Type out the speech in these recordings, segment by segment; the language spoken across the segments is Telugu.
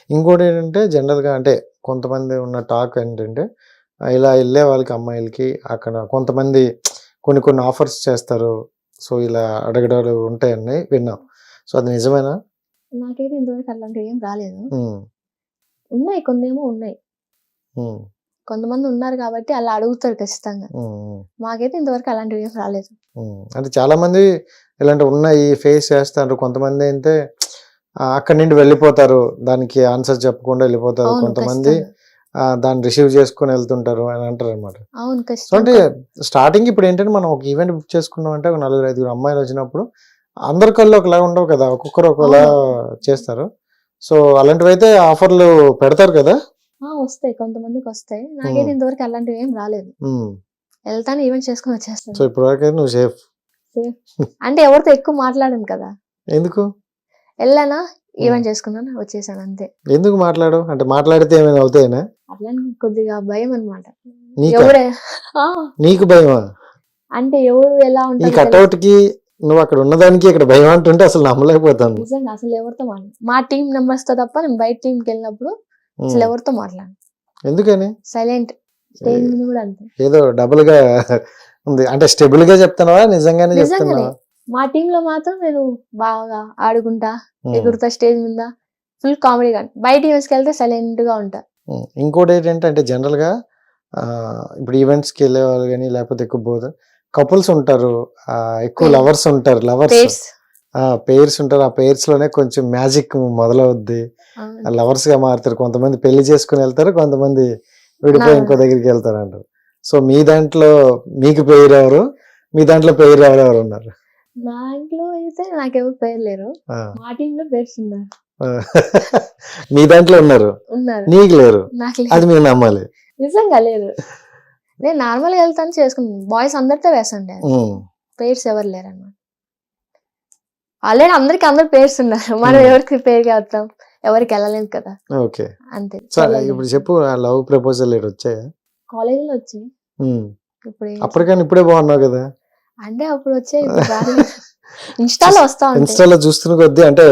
ఇంకోటి ఏంటంటే జనరల్‌గా అంటే కొంతమంది ఉన్న టాక్ ఏంటంటే ఇలా ఎళ్ళే వాళ్ళకి అమ్మాయిలకి అక్కడ కొంతమంది కొన్ని కొన్ని ఆఫర్స్ చేస్తారు. సో, ఇలా అడగడాలు ఉంటాయని విన్నాం. సో, అది నిజమేనా? నాకైతే ఇంతవరకు అట్లాంటివేం రాలేదు. హ్మ్. ఉన్నాయి కొన్నేమో ఉన్నాయి. హ్మ్. కొంతమంది ఉన్నారు కాబట్టి అలా అడుగుతారు ఖచ్చితంగా. హ్మ్. హ్మ్. మాకైతే ఇంతవరకు అలాంటివేం రాలేదు. హ్మ్. అంటే చాలామంది ఇలాంటివి ఉన్నాయి ఫేస్ చేస్తారు. కొంతమందైతే అక్కడి నుండి వెళ్ళిపోతారు. దానికి ఆన్సర్ చెప్పకుండా వెళ్ళిపోతారు. అవును. కొంతమంది ఖచ్చితంగా. దాన్ని రిసీవ్ చేసుకొని ఎళ్తుంటారు అని అంటారనమాట. అవును. సో, అంటే ఖచ్చితంగా. స్టార్టింగ్ ఇప్పుడేంటంటే మనం ఒక ఈవెంట్ బుక్ చేసుకున్నామంటే ఒక నలుగురు, ఐదుగురు అమ్మాయిలొచ్చినప్పుడు అందరి కళ్ళు ఒకలా ఉండవు కదా! ఒక్కొక్కరు ఒకలా అవును. చేస్తారు. సో, అలాంటివైతే ఆఫర్‌లు పెడతారు కదా! వస్తాయి. కొంతమందికొస్తాయి. నాకైతే హ్మ్. ఇంతవరకు అలాంటివేం రాలేదు. హ్మ్. ఎళ్తాను ఈవెంట్ చేసుకొని సో, వచ్చేస్తాను. ఇప్పటివరకైతే నువ్వు సేఫ్. సేఫ్. అంటే ఎవరితో ఎక్కువ మాట్లాడను కదా! ఎందుకు? ఎళ్ళానా, హ్మ్. ఈవెంట్ చేసుకున్నానా, వచ్చేసాను అంతే. ఎందుకు మాట్లాడవు? అంటే మాట్లాడితే ఏమైనా అవుతాయనా? అట్లని కొద్దిగా భయమనమాట. నీకా? ఎవరే ఆ! నీకు భయమా? అంటే ఎవరు ఎలా ఈ ఉంటారో తెలీదు. కటౌట్‌కి నువ్వక్కడ ఉన్నదానికి ఇక్కడ భయం అంటుంటే అసలు నమ్మలేకపోతాను. నిజంగా అసలు ఎవరితో మాట్లాడను. మా టీమ్ మెంబర్స్‌తో తప్ప నేను బయట టీమ్‌కెళ్ళినప్పుడు అసలు హ్మ్. ఎవరితో మాట్లాడను. ఎందుకని? సైలెంట్. ఏ స్టేజ్ ముందు గూడా అంతే. ఏదో డబుల్‌గా ఉంది. అంటే స్టెబుల్‌గా చెప్తున్నావా? నిజంగానే నిజంగానే. చెప్తున్నావా? మా టీమ్‌లో మాత్రం నేను బాగా ఆడుకుంటా, హ్మ్. ఎగురుతా స్టేజ్ మీద. ఫుల్ కామెడీగా. బయట ఈవెంట్స్‌కెళ్తే సైలెంట్‌గా ఉంటా. హ్మ్. ఇంకోటేంటంటే అంటే జనరల్‌గా ఇప్పుడు ఈవెంట్స్‌కెళ్ళేవాళ్ళు గాని, లేకపోతే ఎక్కువ కపుల్స్ ఉంటారు. ఎక్కువ పెయిర్ లవర్స్ ఉంటారు. లవర్స్. పెయిర్స్. పెయిర్స్ ఉంటారు. ఆ పెయిర్స్‌లోనే కొంచెం మ్యాజిక్ మొదలవుద్ది. అవును. లవర్స్‌గా మారుతారు. కొంతమంది పెళ్లి చేసుకొని ఎళ్తారు. కొంతమంది నా విడిపోయి ఇంకో దగ్గరికెళ్తారంటారు. సో, మీ దాంట్లో మీకు పెయిర్ ఎవరు? మీ దాంట్లో పెయిర్ ఎవరెవరున్నారు? నా ఇంట్లో అయితే నాకెవరు పెయిర్ లేరు. ఆ! మా టీమ్‌లో పెయిర్స్ ఉన్నారు. ఆ! మీ దాంట్లో ఉన్నారు. ఉన్నారు. నీకు లేరు. నాకు అది లేరు. మీరు నమ్మాలి. నిజంగా లేరు. నేను నార్మల్‌గా ఎళ్తాను చేసుకుంటాను. బాయ్స్ అందరితో వేసాను డాన్స్. హ్మ్. పెయిర్స్ ఎవరు లేరనమాట. ఆల్రెడీ అందరికి అందరు పెయిర్స్ ఉన్నారు. మనం హ్మ్. ఎవరికి పెయిర్‌గా అవుతాం? ఎవరికెళ్ళలేదు కదా! ఓకే. అంతే. సో, చెల్లెలు. ఇప్పుడు చెప్పు ఆ లవ్ ప్రపోజల్ ఏటొచ్చాయా? కాలేజ్‌లో వచ్చాయి. హ్మ్. ఇప్పుడేం అప్పటికన్నా ఇప్పుడే బాగున్నావు కదా! అంటే అప్పుడు వచ్చాయి. ఇప్పుడు రాలేదు. ఇన్‌స్టాలో వస్తా ఉంటాయి. ఇన్‌స్టాలో చూస్తున్న కొద్దీ అంటే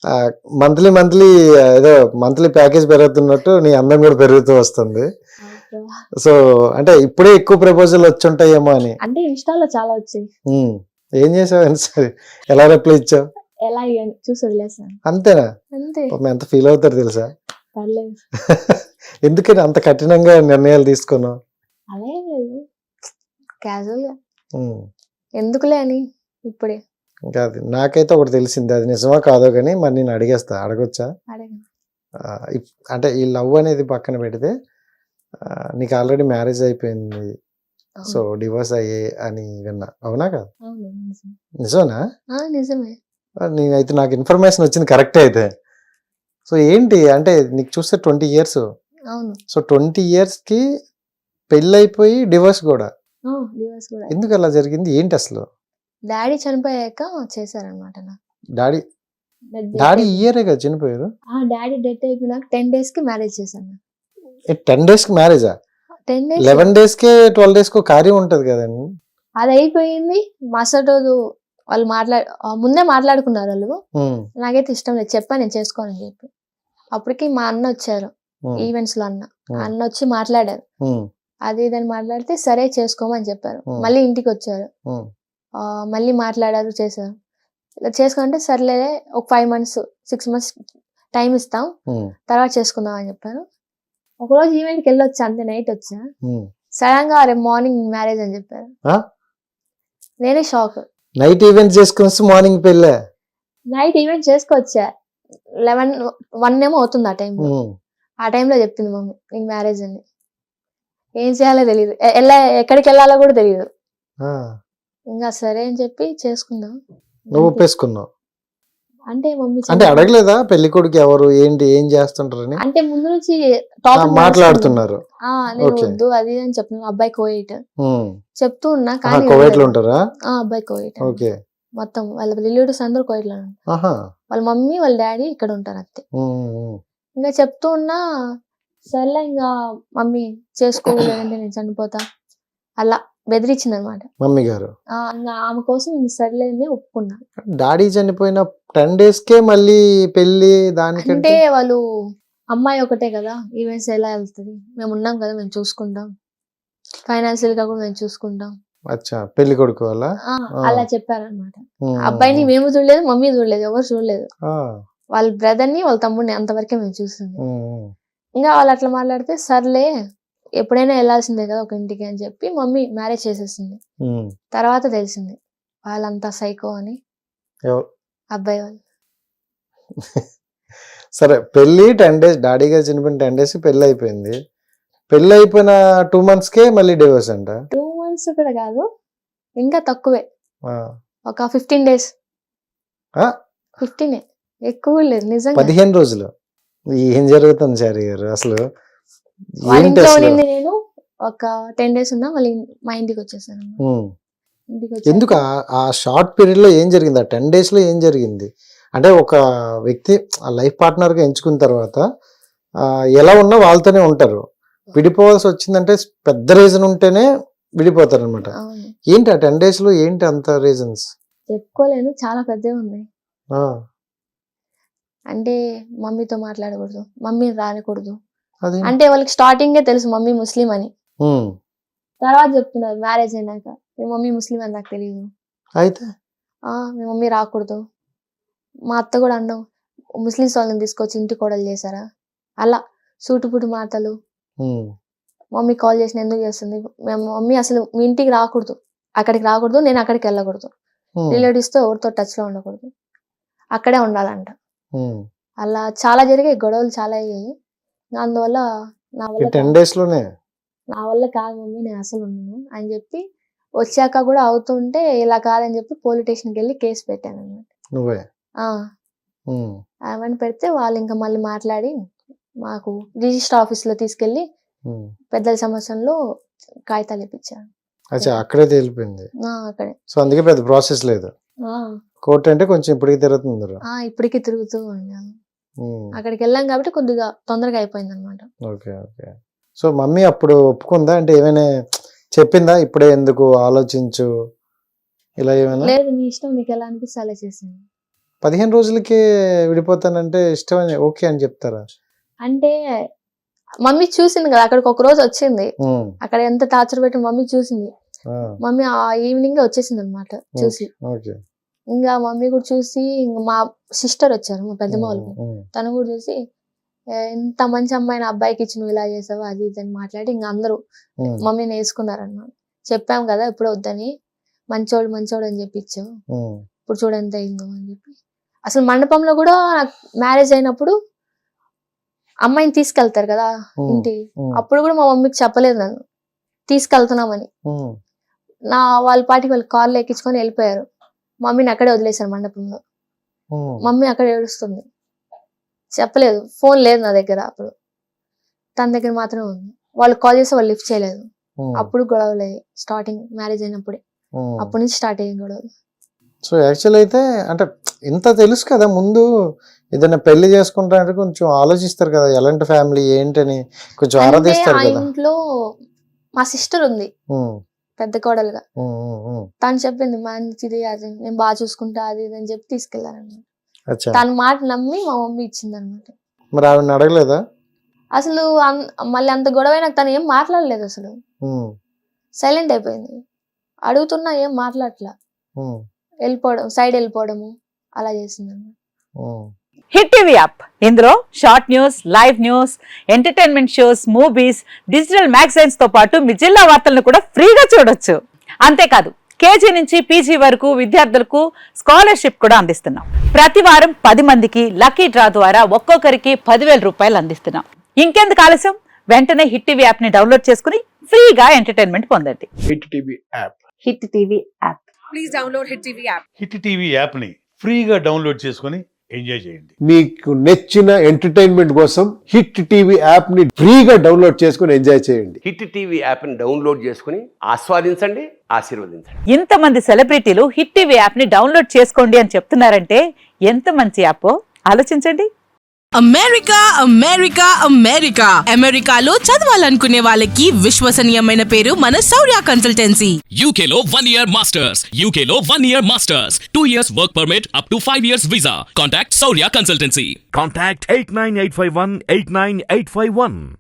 ఆహ్, మంత్లీ మంత్లీ ఏదో మంత్లీ ప్యాకేజ్ పెరుగుతున్నట్టు నీ అందం కూడా పెరుగుతూ వస్తుంది. అబ్బా! సో, అంటే ఇప్పుడే ఎక్కువ ప్రపోజల్ వచ్చుంటాయేమో అని. అంటే ఇన్‌స్టాలో చాలా వచ్చాయి. హ్మ్. ఏం చేసావు? ఎలా రిప్లై ఇచ్చావు? ఎలా ఇయని చూసి వదిలేసాను. అంతేనా? అంతే. పాపం ఎంత ఫీల్ అవుతారో తెలుసా? పర్లేదు. ఎందుకని అంత కఠినంగా నిర్ణయాలు తీసుకున్నావు? అలా ఏం లేదు. క్యాజువల్‌గా. హ్మ్. ఎందుకులే అని ఇప్పుడే ఇంకా అది నాకైతే ఒకటి తెలిసింది. అది నిజమో కాదో గాని మరి నేను అడిగేస్తా. అడగొచ్చా? అడగను. ఆహ్, ఇప్ అంటే ఈ లవ్ అనేది పక్కన పెడితే నీకు ఆల్రెడీ మ్యారేజ్ అయిపోయింది. సో, అవును. డివోర్స్ అయ్యాయి అని విన్నా. అవునా కాదా? అవును. నిజమే. నిజమేనా? నిజమే. నేనైతే నాకు ఇన్ఫర్మేషన్ వచ్చింది కరెక్టే అయితే. సో, ఏంటి అంటే నీకు చూస్తే 20 ఇయర్స్. అవును. సో, 20 ఇయర్స్‌కి పెళ్లయిపోయి డివోర్స్ గూడా. డివోర్స్ కూడా ఎందుకు అయిపోయింది. అలా జరిగింది? ఏంటసలు? డాడీ చనిపోయాక చేశారనమాట నాకు. డాడీ డెత్ డాడీ ఈ అయిపోయింది. ఇయరే కదా చనిపోయారు? డాడీ డెత్ అయిపోయినాక 10 డేస్‌కి మ్యారేజ్ చేశాను. 10 డేస్‌కి మ్యారేజా? 10 డేస్ 11 డేస్‌కే, 12 డేస్‌కో కార్యం ఉంటది కదండీ! అదయిపోయింది. మరుసటి రోజు వాళ్ళు ముందే మాట్లాడుకున్నారాళ్ళు. హ్మ్. నాకైతే ఇష్టం లేదు. చెప్పా నేను చేసుకోనని చెప్పి. అప్పటికి మా అన్నొచ్చారు. హ్మ్. ఈవెంట్స్‌లో అన్న. హ్మ్. అన్నొచ్చి మాట్లాడారు. హ్మ్. అది ఇది అని మాట్లాడితే సరే చేసుకోమని చెప్పారు. హ్మ్. మళ్ళీ ఇంటికొచ్చారు. హ్మ్. మళ్ళీ మాట్లాడారు, చేశారు. ఇలా చేసుకోమంటే సర్లేలే ఒక 5 మంత్స్, 6 మంత్స్ టైమ్ ఇస్తాం. హ్మ్. తర్వాత చేసుకుందాం అని చెప్పారు. ఒకరోజు ఈవెంట్‌కెళ్ళొచ్చా అంతే నైటొచ్చా. హ్మ్. సడెన్‌గా రేపు మార్నింగ్ మ్యారేజ్ అని చెప్పారు. ఆ! నేనే షాక్. నైట్ ఈవెంట్ చేసుకొనొచ్చి మార్నింగ్ పెళ్ళా? నైట్ ఈవెంట్ చేసుకొచ్చా. 11, 1 ఏమో అవుతుంది ఆ టైంలో. హ్మ్. ఆ టైంలో చెప్పింది మమ్మీ నీకు మ్యారేజ్ అని. ఏం చేయాలో తెలీదు. ఎక్కడికెళ్ళాలో కూడా తెలీదు. ఆ! ఇంగా సరే అని చెప్పి చేసుకున్నాం. నువ్వు అంతే. ఒప్పేసుకున్నావు. అంటే మమ్మీ అంటే చనిపోయి అడగలేదా పెళ్ళికొడుకు ఎవరు? ఏంటి? ఏం చేస్తుంటారని? అంటే ముందు నుంచి టాపిక్ నడుస్తుంది. మాట్లాడుతున్నారు. నేను ఓకే. వద్దు అది ఇది అని చెప్తున్నా. అబ్బాయి కోఎట్. హ్మ్. చెప్తూ ఉన్నా ఆహా! కానీ కువైట్‌లో వినలేదు. ఉంటారా? అబ్బాయి కోఎట్ అన్నమాట. ఓకే. మొత్తం వాళ్ళ రిలేటివ్స్ అందరూ కోఎట్‌లోనే ఉంటారు. ఆహా! వాళ్ళ మమ్మీ, వాళ్ళ డ్యాడీ ఇక్కడ ఉంటారు అంతే. హ్మ్. హ్మ్. ఇంగా చెప్తూ ఉన్నా సర్లే ఇంగా మమ్మీ చేసుకో లేదంటే నేను చనిపోతా. అలా బెదిరించిందనమాట. మమ్మీ గారు. ఇంగ ఆమె కోసం ఇంక సర్లే అని ఒప్పుకున్నా. డాడీ చనిపోయిన 10 డేస్కే మళ్ళీ పెళ్లి దానికంటే అంటే వాళ్ళు అమ్మాయి ఒకటే కదా, ఈవెంట్స్ ఎలా వెళ్తుంది, మేము ఉన్నాం కదా, మేము చూసుకుంటాం, ఫైనాన్షియల్ గా కూడా మేము చూసుకుంటాం. అచ్చా పెళ్లి కొడుకు వల్ల అలా చెప్పారనమాట. అబ్బాయిని మేము చూడలేదు, మమ్మీ చూడలేదు, ఎవరు చూడలేదు. వాళ్ళ బ్రదర్ ని వాళ్ళ తమ్ముడిని అంతవరకే మేము చూస్తుంది. ఇంకా వాళ్ళు అట్లా మాట్లాడితే సర్లే ఎప్పుడైనా వెళ్ళాల్సిందే కదా ఒక ఇంటికి అని చెప్పి మమ్మీ మ్యారేజ్ చేసేసింది. తర్వాత తెలిసింది వాళ్ళంతా సైకో అని, అబ్బాయి వాళ్ళు. సరే పెళ్లి 10 డేస్ డాడీ గారు చనిపోయిన 10 డేస్ పెళ్లి అయిపోయింది. పెళ్లి అయిపోయిన 2 monthsకే మళ్ళీ డివోర్స్ అంట. 2 months కూడా కాదు, ఇంకా తక్కువే, ఒక 15 days. 15 ఎక్కువ లేదు నిజంగా. 15 రోజులు. ఏం జరుగుతుంది చారి గారు అసలు? వాళ్ళ ఇంట్లో ఉండింది నేను ఒక 10 days ఉన్నా, మళ్ళీ మా ఇంటికి వచ్చేసాను. ఎందుకు ఆ షార్ట్ పీరియడ్ లో ఏం జరిగింది? ఆ 10 days లో ఏం జరిగింది? అంటే ఒక వ్యక్తి లైఫ్ పార్ట్నర్ గా ఎంచుకున్న తర్వాత ఎలా ఉన్నా వాళ్ళతోనే ఉంటారు. విడిపోవాల్సి వచ్చిందంటే పెద్ద రీజన్ ఉంటేనే విడిపోతారు అనమాట. ఏంటి ఆ 10 days లో ఏంటి అంత రీజన్స్? చెప్పుకోలేను, చాలా పెద్దవి ఉన్నాయి. అంటే మమ్మీతో మాట్లాడకూడదు, మమ్మీ రానకూడదు. అంటే వాళ్ళకి స్టార్టింగే తెలుసు మమ్మీ ముస్లిం అని. తర్వాత చెప్తున్నారు మ్యారేజ్ అయినాక మీ మమ్మీ ముస్లిం అని నాకు తెలియదు, అయితే మీ మమ్మీ రాకూడదు. మా అత్త కూడా అన్నావు ముస్లిమ్స్ వాళ్ళని తీసుకొచ్చి ఇంటి కోడలు చేశారా, అలా సూటుపుటు మాటలు. మమ్మీ కాల్ చేసిన ఎందుకు చేస్తుంది, మేము మమ్మీ అసలు మీ ఇంటికి రాకూడదు, అక్కడికి రాకూడదు, నేను అక్కడికి వెళ్ళకూడదు, రిలేటివ్స్ తో ఎవరితో టచ్ లో ఉండకూడదు, అక్కడే ఉండాలంట. అలా చాలా జరిగాయి, గొడవలు చాలా అయ్యాయి. అందువల్ల నా వల్ల 10 days లోనే నా వల్ల కాదు మమ్మీ, నేను అసలు ఉన్నాను అని చెప్పి వచ్చాక కూడా అవుతుంటే ఇలా కాదని చెప్పి పోలీస్ స్టేషన్కి వెళ్ళి కేసు పెట్టాను అన్నమాట. నువ్వే? అవన్నీ పెడితే వాళ్ళు ఇంకా మళ్ళీ మాట్లాడి మాకు రిజిస్టర్ ఆఫీస్ లో తీసుకెళ్లి పెద్దల సమస్యలో కాగితాలు ఇప్పించారు. అక్కడే తేలిపోయింది. అక్కడే. సో అందుకే పెద్ద ప్రాసెస్ లేదు. కోర్టు అంటే కొంచెం ఇప్పటికి తిరుగుతుంది. ఇప్పటికి తిరుగుతూ ఉన్నాను. అక్కడికి వెళ్ళాం కాబట్టి కొద్దిగా తొందరగా అయిపోయింది అనమాట. Okay okay. సో మమ్మీ అప్పుడు ఒప్పుకుందా? అంటే ఏమైనా చెప్పిందా ఇప్పుడే ఎందుకు ఆలోచించు ఇలా ఏమైనా? లేదు, నీ ఇష్టం, నీకు ఎలా అనిపిస్తే అలా చేసాను. 15 రోజులకే విడిపోతానంటే ఇష్టం అని ఓకే అని చెప్తారా? అంటే మమ్మీ చూసింది కదా, అక్కడికి ఒక రోజు వచ్చింది, అక్కడ ఎంత టార్చర్ పెట్టి మమ్మీ చూసింది. మమ్మీ ఆ ఈవినింగ్ వచ్చేసింది అనమాట చూసి. ఇంకా మమ్మీ కూడా చూసి, ఇంకా మా సిస్టర్ వచ్చారు, మా పెద్దమ్మ వాళ్ళు, తను కూడా చూసి ఎంత మంచి అమ్మాయిని అబ్బాయికి ఇచ్చి నువ్వు ఇలా చేసావు అది ఇది అని మాట్లాడి ఇంకా అందరూ మమ్మీని వేసుకున్నారన్నమాట. చెప్పాం కదా ఇప్పుడు వద్దని, మంచోడు మంచోడు అని చెప్పి ఇచ్చావు, ఇప్పుడు చూడు ఎంత అయిందో అని చెప్పి. అసలు మండపంలో కూడా మ్యారేజ్ అయినప్పుడు అమ్మాయిని తీసుకెళ్తారు కదా ఇంటి, అప్పుడు కూడా మా మమ్మీకి చెప్పలేదు నన్ను తీసుకెళ్తున్నామని. వాళ్ళ పాటికి వాళ్ళు కార్లో ఎక్కించుకొని వెళ్ళిపోయారు. మమ్మీని అక్కడే వదిలేశారు మండపంలో. మమ్మీ అక్కడ ఏడుస్తుంది, చెప్పలేదు, ఫోన్ లేదు నా దగ్గర అప్పుడు, తన దగ్గర మాత్రమే ఉంది. వాళ్ళు కాల్ చేస్తే వాళ్ళు లిఫ్ట్ చేయలేదు. అప్పుడు గొడవలు స్టార్టింగ్ మ్యారేజ్ అయినప్పుడే, అప్పటి నుంచి స్టార్ట్ అయ్యాయి గొడవలు. సో యాక్చువల్ అయితే అంటే ఇంత తెలుసు కదా ముందు, ఏదైనా పెళ్లి చేసుకుంటారంటే కొంచెం ఆలోచిస్తారు కదా, ఎలాంటి ఫ్యామిలీ ఏంటని కొంచెం ఆరాధిస్తారు కదా. ఇంట్లో మా సిస్టర్ ఉంది పెద్ద కోడలుగా, తను చెప్పింది మంచిది అది, నేను బాగా చూసుకుంటా అది ఇది అని చెప్పి తీసుకెళ్లారన్నమాట. తన మాట నమ్మి మా మమ్మీ ఇచ్చింది అనమాట. మరి ఆవిడని అడగలేదా అసలు? మళ్ళీ అంత గొడవ నాకు తను ఏం మాట్లాడలేదు అసలు, సైలెంట్ అయిపోయింది. అడుగుతున్నా ఏం మాట్లాడట్లా, వెళ్ళిపోవడం, సైడ్ వెళ్ళిపోవడము అలా చేసింది అన్నమాట. హిట్ టీవీ యాప్, ఇందులో short news, live news, entertainment shows, movies, digital magazines తో పాటు మీ జిల్లా వార్తలను కూడా ఫ్రీగా చూడొచ్చు. అంతేకాదు కేజీ నుంచి పీజీ వరకు విద్యార్థులకు స్కాలర్షిప్ కూడా అందిస్తున్నాం. ప్రతి వారం 10 మందికి లక్కీ డ్రా ద్వారా ఒక్కొక్కరికి 10,000 రూపాయలు అందిస్తున్నాం. ఇంకెందుకు ఆలస్యం, వెంటనే హిట్ టీవీ యాప్ ని డౌన్లోడ్ చేసుకుని ఫ్రీగా ఎంటర్టైన్మెంట్ పొందండి. Hit TV app. Hit TV app. Please download hit TV app. Hit TV app ని ఫ్రీగా డౌన్లోడ్ చేసుకుని ఎంజాయ్ చేయండి. మీకు నచ్చిన ఎంటర్టైన్మెంట్ కోసం హిట్ టీవీ యాప్ ని ఫ్రీగా డౌన్లోడ్ చేసుకుని ఎంజాయ్ చేయండి. హిట్ టీవీ యాప్ ని డౌన్లోడ్ చేసుకుని ఆస్వాదించండి, ఆశీర్వదించండి. ఇంతమంది సెలబ్రిటీలు హిట్ టీవీ యాప్ ని డౌన్లోడ్ చేసుకోండి అని చెప్తున్నారంటే ఎంత మంచి యాప్ ఆలోచించండి. అమెరికా అమెరికా అమెరికా అమెరికాలో చదవాలనుకునే వాళ్ళకి విశ్వసనీయమైన పేరు మన శౌర్య consultancy. UK Law 1 Year Masters. UK Law 1 Year Masters. 2 years work permit up to 5 years visa. Contact Saurya Consultancy. Contact 89851 89851.